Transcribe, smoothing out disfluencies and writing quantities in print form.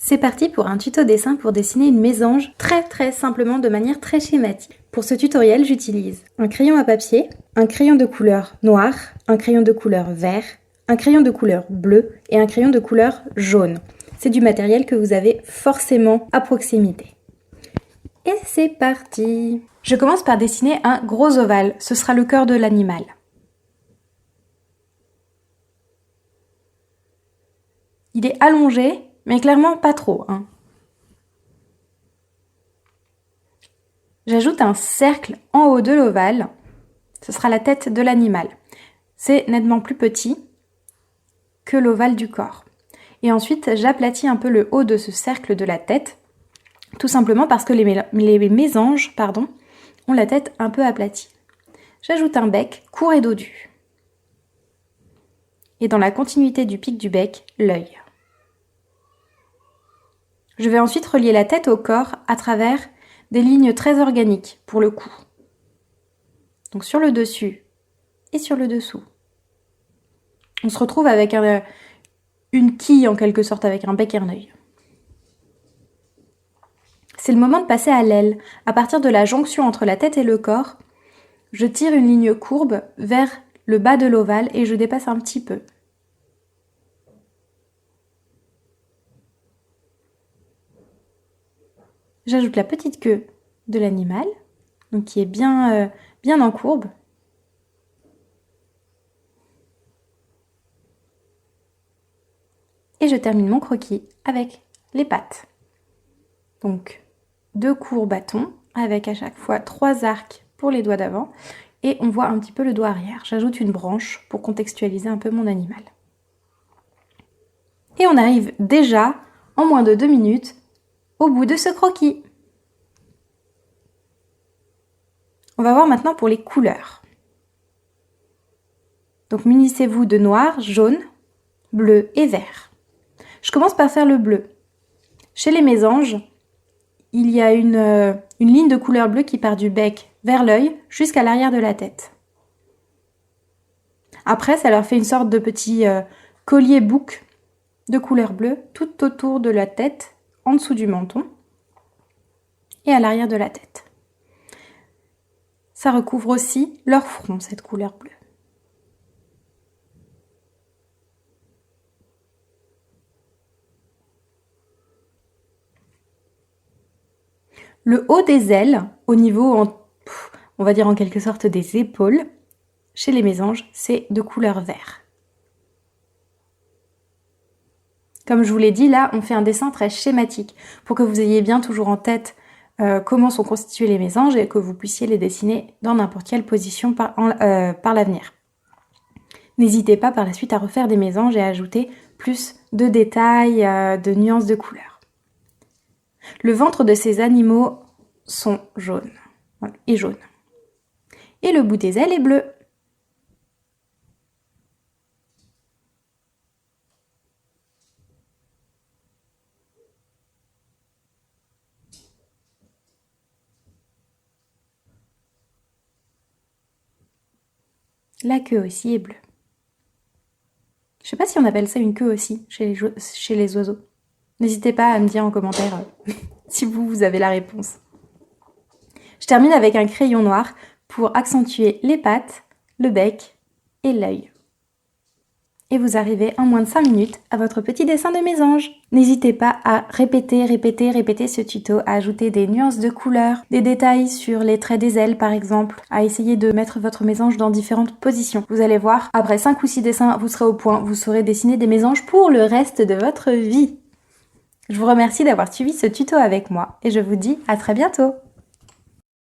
C'est parti pour un tuto dessin pour dessiner une mésange très simplement de manière très schématique. Pour ce tutoriel, j'utilise un crayon à papier, un crayon de couleur noire, un crayon de couleur vert, un crayon de couleur bleu et un crayon de couleur jaune. C'est du matériel que vous avez forcément à proximité. Et c'est parti! Je commence par dessiner un gros ovale, ce sera le cœur de l'animal. Il est allongé, mais clairement pas trop. J'ajoute un cercle en haut de l'ovale, ce sera la tête de l'animal. C'est nettement plus petit que l'ovale du corps. Et ensuite, j'aplatis un peu le haut de ce cercle de la tête, tout simplement parce que les mésanges ont la tête un peu aplatie. J'ajoute un bec court et dodu. Et dans la continuité du pic du bec, l'œil. Je vais ensuite relier la tête au corps à travers des lignes très organiques pour le cou. Donc sur le dessus et sur le dessous. On se retrouve avec une quille en quelque sorte, avec un bec et un œil. C'est le moment de passer à l'aile. À partir de la jonction entre la tête et le corps, je tire une ligne courbe vers le bas de l'ovale et je dépasse un petit peu. J'ajoute la petite queue de l'animal, donc qui est bien en courbe. Et je termine mon croquis avec les pattes. Donc 2 courts bâtons avec à chaque fois 3 arcs pour les doigts d'avant et on voit un petit peu le doigt arrière. J'ajoute une branche pour contextualiser un peu mon animal. Et on arrive déjà, en moins de 2 minutes, au bout de ce croquis. On va voir maintenant pour les couleurs. Donc munissez-vous de noir, jaune, bleu et vert. Je commence par faire le bleu. Chez les mésanges, il y a une ligne de couleur bleue qui part du bec vers l'œil jusqu'à l'arrière de la tête. Après, ça leur fait une sorte de petit collier bouc de couleur bleue tout autour de la tête, en dessous du menton et à l'arrière de la tête. Ça recouvre aussi leur front, cette couleur bleue. Le haut des ailes, au niveau, on va dire en quelque sorte des épaules, chez les mésanges, c'est de couleur vert. Comme je vous l'ai dit, là, on fait un dessin très schématique pour que vous ayez bien toujours en tête comment sont constitués les mésanges et que vous puissiez les dessiner dans n'importe quelle position par l'avenir. N'hésitez pas par la suite à refaire des mésanges et à ajouter plus de détails, de nuances de couleurs. Le ventre de ces animaux sont jaunes et jaunes. Et le bout des ailes est bleu. La queue aussi est bleue. Je ne sais pas si on appelle ça une queue aussi chez les oiseaux. N'hésitez pas à me dire en commentaire si vous avez la réponse. Je termine avec un crayon noir pour accentuer les pattes, le bec et l'œil. Et vous arrivez en moins de 5 minutes à votre petit dessin de mésange. N'hésitez pas à répéter ce tuto, à ajouter des nuances de couleurs, des détails sur les traits des ailes par exemple, à essayer de mettre votre mésange dans différentes positions. Vous allez voir, après 5 ou 6 dessins, vous serez au point, vous saurez dessiner des mésanges pour le reste de votre vie. Je vous remercie d'avoir suivi ce tuto avec moi et je vous dis à très bientôt.